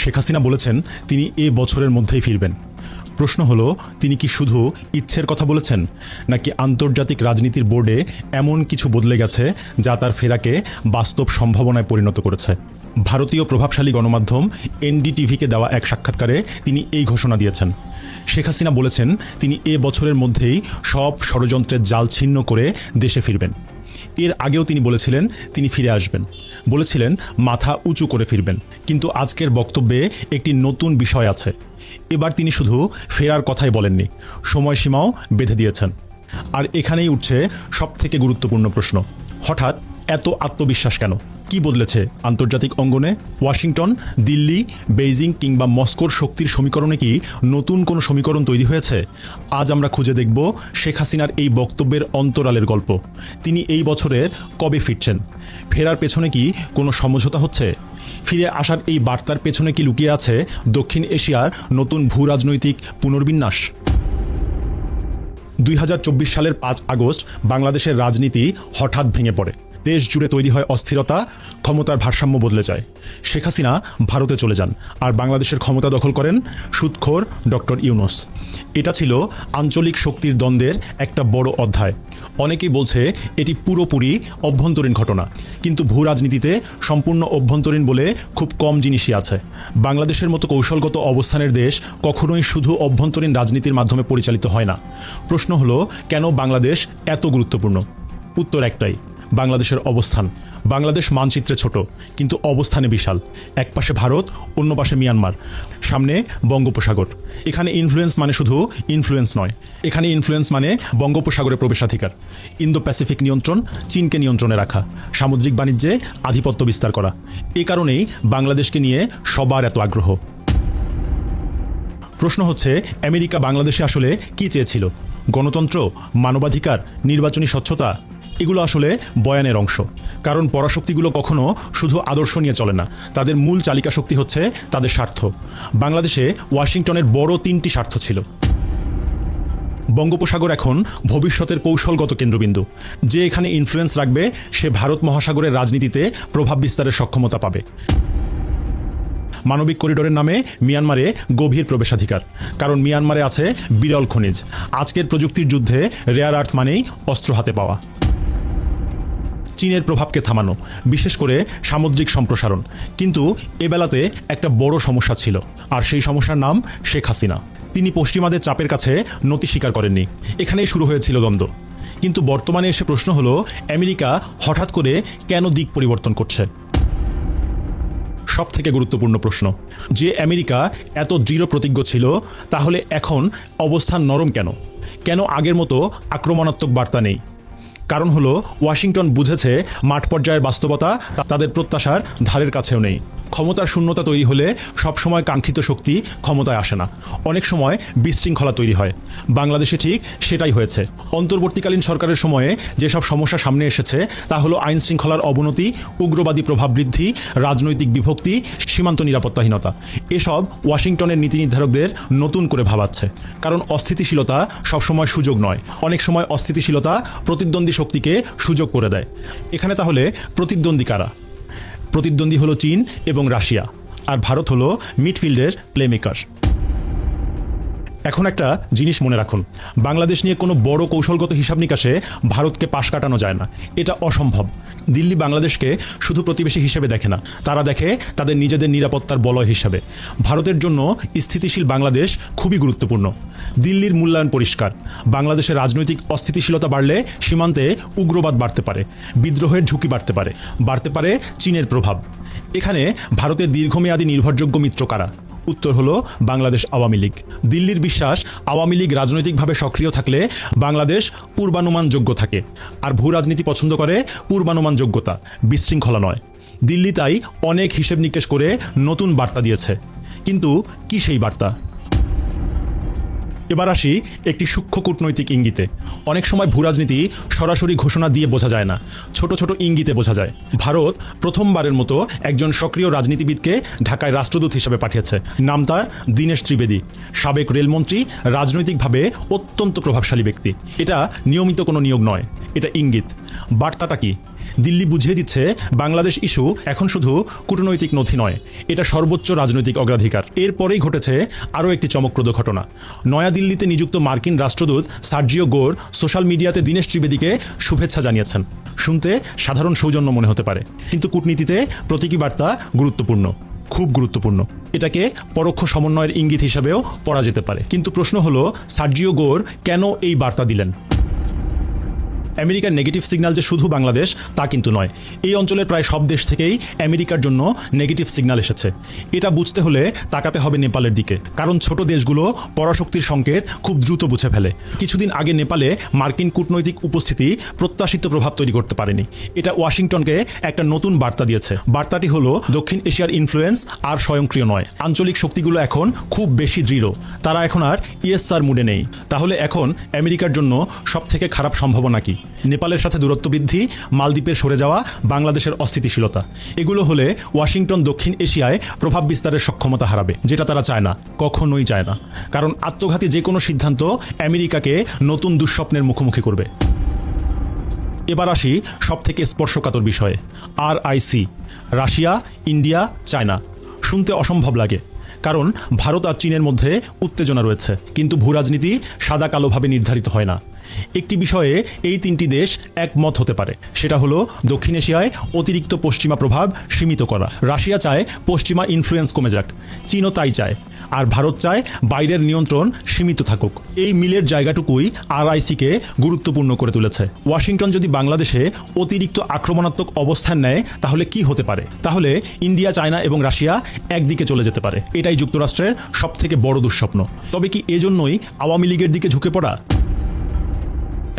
শেখ হাসিনা বলেছেন তিনি এ বছরের মধ্যেই ফিরবেন। প্রশ্ন হলো, তিনি কি শুধু ইচ্ছের কথা বলেছেন, নাকি আন্তর্জাতিক রাজনীতির বোর্ডে এমন কিছু বদলে গেছে যা তার ফেরাকে বাস্তব সম্ভাবনায় পরিণত করেছে? ভারতীয় প্রভাবশালী গণমাধ্যম এনডিটিভিকে দেওয়া এক সাক্ষাৎকারে তিনি এই ঘোষণা দিয়েছেন। শেখ হাসিনা বলেছেন তিনি এ বছরের মধ্যেই সব ষড়যন্ত্রের জাল ছিন্ন করে দেশে ফিরবেন। এর আগেও তিনি বলেছিলেন তিনি ফিরে আসবেন, বলেছিলেন মাথা উঁচু করে ফিরবেন। কিন্তু আজকের বক্তব্যে একটি নতুন বিষয় আছে। এবার তিনি শুধু ফেরার কথাই বলেননি, সময়সীমাও বেঁধে দিয়েছেন। আর এখানেই উঠছে সবথেকে গুরুত্বপূর্ণ প্রশ্ন, হঠাৎ এত আত্মবিশ্বাস কেন? কি বদলেছে আন্তর্জাতিক অঙ্গনে? ওয়াশিংটন, দিল্লি, বেইজিং কিংবা মস্কোর শক্তির সমীকরণে কি নতুন কোনো সমীকরণ তৈরি হয়েছে? আজ আমরা খুঁজে দেখব শেখ হাসিনার এই বক্তব্যের অন্তরালের গল্প। তিনি এই বছরের কবে ফিরছেন? ফেরার পেছনে কি কোনো সমঝোতা হচ্ছে? ফিরে আসার এই বার্তার পেছনে কি লুকিয়ে আছে দক্ষিণ এশিয়ার নতুন ভূ রাজনৈতিক পুনর্বিন্যাস? 2024 সালের 5 আগস্ট বাংলাদেশের রাজনীতি হঠাৎ ভেঙে পড়ে। দেশ জুড়ে তৈরি হয় অস্থিরতা, ক্ষমতার ভারসাম্য বদলে যায়। শেখ হাসিনা ভারতে চলে যান, আর বাংলাদেশের ক্ষমতা দখল করেন সুদখোর ডক্টর ইউনূস। এটা ছিল আঞ্চলিক শক্তির দ্বন্দ্বের একটা বড় অধ্যায়। অনেকেই বলছে এটি পুরোপুরি অভ্যন্তরীণ ঘটনা, কিন্তু ভূ রাজনীতিতে সম্পূর্ণ অভ্যন্তরীণ বলে খুব কম জিনিসই আছে। বাংলাদেশের মতো কৌশলগত অবস্থানের দেশ কখনোই শুধু অভ্যন্তরীণ রাজনীতির মাধ্যমে পরিচালিত হয় না। প্রশ্ন হলো, কেন বাংলাদেশ এত গুরুত্বপূর্ণ? উত্তর একটাই, বাংলাদেশের অবস্থান। বাংলাদেশ মানচিত্রে ছোট, কিন্তু অবস্থানে বিশাল। এক পাশে ভারত, অন্য পাশে মিয়ানমার, সামনে বঙ্গোপসাগর। এখানে ইনফ্লুয়েন্স মানে শুধু ইনফ্লুয়েন্স নয়, এখানে ইনফ্লুয়েন্স মানে বঙ্গোপসাগরে প্রবেশাধিকার, ইন্দো প্যাসিফিক নিয়ন্ত্রণ, চীনকে নিয়ন্ত্রণে রাখা, সামুদ্রিক বাণিজ্যে আধিপত্য বিস্তার করা। এ কারণেই বাংলাদেশকে নিয়ে সবার এত আগ্রহ। প্রশ্ন হচ্ছে, আমেরিকা বাংলাদেশে আসলে কী চেয়েছিল? গণতন্ত্র, মানবাধিকার, নির্বাচনী স্বচ্ছতা? এগুলো আসলে বয়ানের অংশ। কারণ পরাশক্তিগুলো কখনো শুধু আদর্শ নিয়ে চলে না, তাদের মূল চালিকা শক্তি হচ্ছে তাদের স্বার্থ। বাংলাদেশে ওয়াশিংটনের বড় 3টি স্বার্থ ছিল। বঙ্গোপসাগর এখন ভবিষ্যতের কৌশলগত কেন্দ্রবিন্দু। যে এখানে ইনফ্লুয়েন্স রাখবে সে ভারত মহাসাগরের রাজনীতিতে প্রভাব বিস্তারের সক্ষমতা পাবে। মানবিক করিডোরের নামে মিয়ানমারে গভীর প্রবেশাধিকার, কারণ মিয়ানমারে আছে বিরল খনিজ। আজকের প্রযুক্তির যুদ্ধে রেয়ার আর্থ মানেই অস্ত্র হাতে পাওয়া। চীনের প্রভাবকে থামানো, বিশেষ করে সামুদ্রিক সম্প্রসারণ। কিন্তু এবেলাতে একটা বড় সমস্যা ছিল, আর সেই সমস্যার নাম শেখ হাসিনা। তিনি পশ্চিমাদের চাপের কাছে নতি স্বীকার করেননি। এখানেই শুরু হয়েছিল দ্বন্দ্ব। কিন্তু বর্তমানে এসে প্রশ্ন হলো, আমেরিকা হঠাৎ করে কেন দিক পরিবর্তন করছে? সব থেকে গুরুত্বপূর্ণ প্রশ্ন, যে আমেরিকা এত দৃঢ় প্রতিজ্ঞ ছিল, তাহলে এখন অবস্থান নরম কেন? কেন আগের মতো আক্রমণাত্মক বার্তা নেই? কারণ হলো, ওয়াশিংটন বুঝেছে মাঠ পর্যায়ের বাস্তবতা তাদের প্রত্যাশার ধারের কাছেও নেই। ক্ষমতার শূন্যতা তৈরি হলে সবসময় কাঙ্ক্ষিত শক্তি ক্ষমতায় আসে না, অনেক সময় বিশৃঙ্খলা তৈরি হয়। বাংলাদেশে ঠিক সেটাই হয়েছে। অন্তর্বর্তীকালীন সরকারের সময়ে যেসব সমস্যা সামনে এসেছে তা হলো আইন শৃঙ্খলার অবনতি, উগ্রবাদী প্রভাব বৃদ্ধি, রাজনৈতিক বিভক্তি, সীমান্ত নিরাপত্তাহীনতা। এসব ওয়াশিংটনের নীতি নির্ধারকদের নতুন করে ভাবাচ্ছে। কারণ অস্থিতিশীলতা সবসময় সুযোগ নয়, অনেক সময় অস্থিতিশীলতা প্রতিদ্বন্দ্বী শক্তিকে সুযোগ করে দেয়। এখানে তাহলে প্রতিদ্বন্দ্বী কারা? প্রতিদ্বন্দ্বী হলো চীন এবং রাশিয়া, আর ভারত হলো মিডফিল্ডের প্লেমেকার। এখন একটা জিনিস মনে রাখুন, বাংলাদেশ নিয়ে কোনো বড় কৌশলগত হিসাব নিকাশে ভারতকে পাশ কাটানো যায় না, এটা অসম্ভব। দিল্লি বাংলাদেশকে শুধু প্রতিবেশী হিসেবে দেখে না, তারা দেখে তাদের নিজেদের নিরাপত্তার বলয় হিসাবে। ভারতের জন্য স্থিতিশীল বাংলাদেশ খুবই গুরুত্বপূর্ণ। দিল্লির মূল্যায়ন পরিষ্কার, বাংলাদেশের রাজনৈতিক অস্থিতিশীলতা বাড়লে সীমান্তে উগ্রবাদ বাড়তে পারে, বিদ্রোহের ঝুঁকি বাড়তে পারে চীনের প্রভাব। এখানে ভারতের দীর্ঘমেয়াদী নির্ভরযোগ্য মিত্র কারা? উত্তর হলো বাংলাদেশ আওয়ামী লীগ। দিল্লির বিশ্বাস, আওয়ামী লীগ রাজনৈতিকভাবে সক্রিয় থাকলে বাংলাদেশ পূর্বানুমানযোগ্য থাকে, আর ভূ রাজনীতি পছন্দ করে পূর্বানুমানযোগ্যতা, বিশৃঙ্খলা নয়। দিল্লি তাই অনেক হিসেব নিকেশ করে নতুন বার্তা দিয়েছে। কিন্তু কি সেই বার্তা? এবার আসি একটি সূক্ষ্ম কূটনৈতিক ইঙ্গিতে। অনেক সময় ভূ রাজনীতি সরাসরি ঘোষণা দিয়ে বোঝা যায় না, ছোট ছোট ইঙ্গিতে বোঝা যায়। ভারত প্রথমবারের মতো একজন সক্রিয় রাজনীতিবিদকে ঢাকায় রাষ্ট্রদূত হিসেবে পাঠিয়েছে। নাম তার দীনেশ ত্রিবেদী, সাবেক রেলমন্ত্রী, রাজনৈতিকভাবে অত্যন্ত প্রভাবশালী ব্যক্তি। এটা নিয়মিত কোনো নিয়োগ নয়, এটা ইঙ্গিত। বার্তাটা কি? দিল্লি বুঝিয়ে দিচ্ছে বাংলাদেশ ইস্যু এখন শুধু কূটনৈতিক নথি নয়, এটা সর্বোচ্চ রাজনৈতিক অগ্রাধিকার। এরপরেই ঘটেছে আরও একটি চমকপ্রদ ঘটনা। নয়াদিল্লিতে নিযুক্ত মার্কিন রাষ্ট্রদূত সার্জিও গোর সোশ্যাল মিডিয়াতে দীনেশ ত্রিবেদীকে শুভেচ্ছা জানিয়েছেন। শুনতে সাধারণ সৌজন্য মনে হতে পারে, কিন্তু কূটনীতিতে প্রতীকী বার্তা গুরুত্বপূর্ণ, খুব গুরুত্বপূর্ণ। এটাকে পরোক্ষ সমন্বয়ের ইঙ্গিত হিসেবেও পড়া যেতে পারে। কিন্তু প্রশ্ন হলো, সার্জিও গোর কেন এই বার্তা দিলেন? আমেরিকার নেগেটিভ সিগন্যাল যে শুধু বাংলাদেশ তা কিন্তু নয়। এই অঞ্চলের প্রায় সব দেশ থেকেই আমেরিকার জন্য নেগেটিভ সিগন্যাল এসেছে। এটা বুঝতে হলে তাকাতে হবে নেপালের দিকে, কারণ ছোট দেশগুলো পরাশক্তির সংকেত খুব দ্রুত বুঝে ফেলে। কিছুদিন আগে নেপালে মার্কিন কূটনৈতিক উপস্থিতি প্রত্যাশিত প্রভাব তৈরি করতে পারেনি। এটা ওয়াশিংটনকে একটা নতুন বার্তা দিয়েছে। বার্তাটি হলো, দক্ষিণ এশিয়ার ইনফ্লুয়েন্স আর স্বয়ংক্রিয় নয়। আঞ্চলিক শক্তিগুলো এখন খুব বেশি দৃঢ়, তারা এখন আর ইএসআর মুডে নেই। তাহলে এখন আমেরিকার জন্য সবথেকে খারাপ সম্ভাবনা কি? নেপালের সাথে দূরত্ব বৃদ্ধি, মালদ্বীপের সরে যাওয়া, বাংলাদেশের অস্থিতিশীলতা। এগুলো হলে ওয়াশিংটন দক্ষিণ এশিয়ায় প্রভাব বিস্তারের সক্ষমতা হারাবে, যেটা তারা চায় না, কখনোই চায় না। কারণ আত্মঘাতী যে কোনো সিদ্ধান্ত আমেরিকাকে নতুন দুঃস্বপ্নের মুখোমুখি করবে। এবার আসি সবথেকে স্পর্শকাতর বিষয়ে, RIC, রাশিয়া, ইন্ডিয়া, চায়না। শুনতে অসম্ভব লাগে, কারণ ভারত আর চীনের মধ্যে উত্তেজনা রয়েছে, কিন্তু ভূরাজনীতি সাদা কালোভাবে নির্ধারিত হয় না। একটি বিষয়ে এই তিনটি দেশ একমত হতে পারে, সেটা হলো দক্ষিণ এশিয়ায় অতিরিক্ত পশ্চিমা প্রভাব সীমিত করা। রাশিয়া চায় পশ্চিমা ইনফ্লুয়েন্স কমে যাক, চীনও তাই চায়, আর ভারত চায় বাইরের নিয়ন্ত্রণ সীমিত থাকুক। এই মিলের জায়গাটুকুই RICকে গুরুত্বপূর্ণ করে তুলেছে। ওয়াশিংটন যদি বাংলাদেশে অতিরিক্ত আক্রমণাত্মক অবস্থান নেয় তাহলে কি হতে পারে? তাহলে ইন্ডিয়া, চায়না এবং রাশিয়া একদিকে চলে যেতে পারে। এটাই যুক্তরাষ্ট্রের সবথেকে বড় দুঃস্বপ্ন। তবে কি এজন্যই আওয়ামী লীগের দিকে ঝুঁকে পড়া?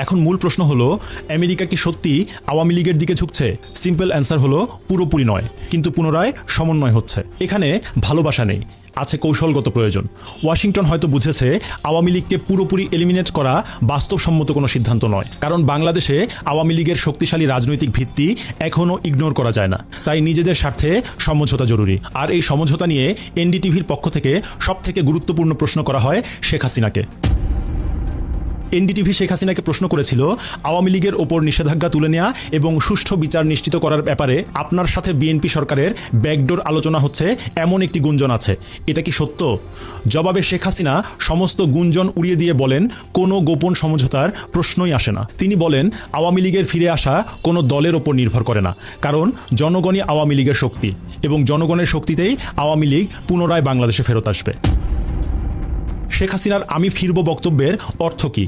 এখন মূল প্রশ্ন হলো, আমেরিকা কি সত্যি আওয়ামী লীগের দিকে ঝুঁকছে? সিম্পল অ্যান্সার হলো, পুরোপুরি নয়, কিন্তু পুনরায় সমন্বয় হচ্ছে। এখানে ভালোবাসা নেই, আছে কৌশলগত প্রয়োজন। ওয়াশিংটন হয়তো বুঝেছে আওয়ামী লীগকে পুরোপুরি এলিমিনেট করা বাস্তবসম্মত কোনো সিদ্ধান্ত নয়, কারণ বাংলাদেশে আওয়ামী লীগের শক্তিশালী রাজনৈতিক ভিত্তি এখনও ইগনোর করা যায় না। তাই নিজেদের স্বার্থে সমঝোতা জরুরি। আর এই সমঝোতা নিয়ে NDTVর পক্ষ থেকে সবথেকে গুরুত্বপূর্ণ প্রশ্ন করা হয় শেখ হাসিনাকে। NDTV শেখ হাসিনাকে প্রশ্ন করেছিল, আওয়ামী লীগের ওপর নিষেধাজ্ঞা তুলে নেওয়া এবং সুষ্ঠু বিচার নিশ্চিত করার ব্যাপারে আপনার সাথে বিএনপি সরকারের ব্যাকডোর আলোচনা হচ্ছে এমন একটি গুঞ্জন আছে, এটা কি সত্য? জবাবে শেখ হাসিনা সমস্ত গুঞ্জন উড়িয়ে দিয়ে বলেন, কোনো গোপন সমঝোতার প্রশ্নই আসে না। তিনি বলেন, আওয়ামী লীগের ফিরে আসা কোনো দলের ওপর নির্ভর করে না, কারণ জনগণই আওয়ামী লীগের শক্তি, এবং জনগণের শক্তিতেই আওয়ামী লীগ পুনরায় বাংলাদেশে ফেরত আসবে। শেখ হাসিনার আমি ফিরব বক্তব্যের অর্থ কী?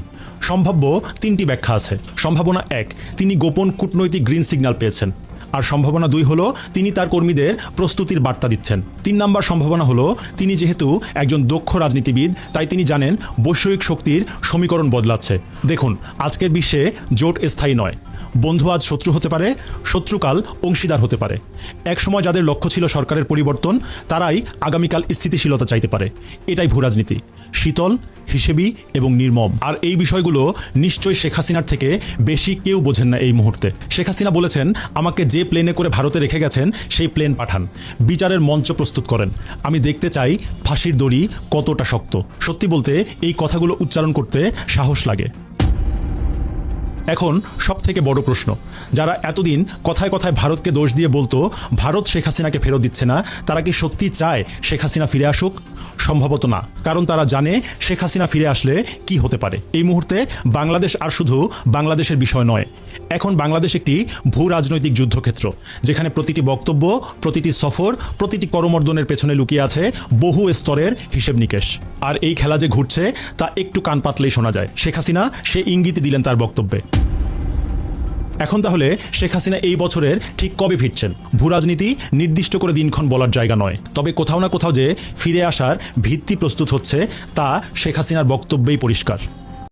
সম্ভাব্য তিনটি ব্যাখ্যা আছে। সম্ভাবনা 1, তিনি গোপন কূটনৈতিক গ্রিন সিগন্যাল পেয়েছেন। আর সম্ভাবনা 2 হলো, তিনি তার কর্মীদের প্রস্তুতির বার্তা দিচ্ছেন। 3 নম্বর সম্ভাবনা হলো, তিনি যেহেতু একজন দক্ষ রাজনীতিবিদ, তাই তিনি জানেন বৈশ্বিক শক্তির সমীকরণ বদলাচ্ছে। দেখুন, আজকের বিশ্বে জোট স্থায়ী নয়। বন্ধু আজ শত্রু হতে পারে, শত্রুকাল অংশীদার হতে পারে। একসময় যাদের লক্ষ্য ছিল সরকারের পরিবর্তন, তারাই আগামীকাল স্থিতিশীলতা চাইতে পারে। এটাই ভূরাজনীতি, শীতল, হিসেবি এবং নির্মম। আর এই বিষয়গুলো নিশ্চয়ই শেখ হাসিনার থেকে বেশি কেউ বোঝেন না এই মুহূর্তে। শেখ হাসিনা বলেছেন, আমাকে যে প্লেনে করে ভারতে রেখে গেছেন সেই প্লেন পাঠান, বিচারের মঞ্চ প্রস্তুত করেন, আমি দেখতে চাই ফাঁসির দড়ি কতটা শক্ত। সত্যি বলতে এই কথাগুলো উচ্চারণ করতে সাহস লাগে। এখন সবথেকে বড় প্রশ্ন, যারা এতদিন কথায় কথায় ভারতকে দোষ দিয়ে বলতো ভারত শেখ হাসিনাকে ফেরত দিচ্ছে না, তারা কি সত্যি চায় শেখ হাসিনা ফিরে আসুক? সম্ভবত না, কারণ তারা জানে শেখ হাসিনা ফিরে আসলে কি হতে পারে। এই মুহূর্তে বাংলাদেশ আর শুধু বাংলাদেশের বিষয় নয়, এখন বাংলাদেশ একটি ভূ রাজনৈতিক যুদ্ধক্ষেত্র, যেখানে প্রতিটি বক্তব্য, প্রতিটি সফর, প্রতিটি করমর্দনের পেছনে লুকিয়ে আছে বহু স্তরের হিসেব নিকেশ। আর এই খেলা যে ঘুরছে তা একটু কান পাতলেই শোনা যায়। শেখ হাসিনা সে ইঙ্গিত দিলেন তার বক্তব্যে। এখন তাহলে শেখ হাসিনা এই বছরের ঠিক কবে ফিরছেন? ভূরাজনীতি নির্দিষ্ট করে দিনক্ষণ বলার জায়গা নয়, তবে কোথাও না কোথাও যে ফিরে আসার ভিত্তি প্রস্তুত হচ্ছে তা শেখ হাসিনার বক্তব্যেই পরিষ্কার।